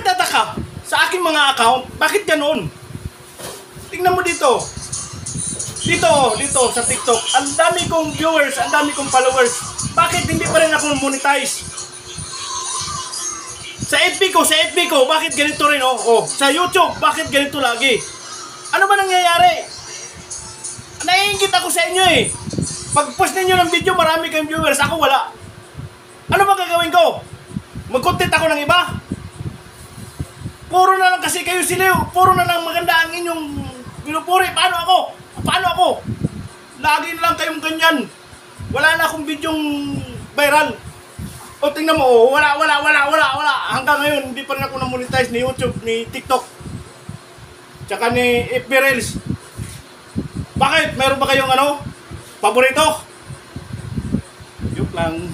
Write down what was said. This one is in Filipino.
nagtataka sa aking mga account, bakit ganon? Tingnan mo dito. Dito sa TikTok, ang dami kong viewers, ang dami kong followers. Bakit hindi pa rin ako monetize? Sa FB ko, bakit ganito rin oh? Sa YouTube, bakit ganito lagi? Ano ba nangyayari? Naiingit ako sa inyo eh. Pag-post ninyo ng video, marami kayong viewers, ako wala. Ano ba gagawin ko? Mag-content ako ng iba? Puro na lang kasi kayo sila, puro na lang maganda ang inyong pinupuri. Paano ako? Lagi na lang kayong ganyan. Wala na akong videong viral. O tingnan mo, wala. Hanggang ngayon, hindi pa rin ako na-monetize ni YouTube, ni TikTok. Tsaka ni FB Reels. Bakit? Meron ba kayong paborito? Joke lang.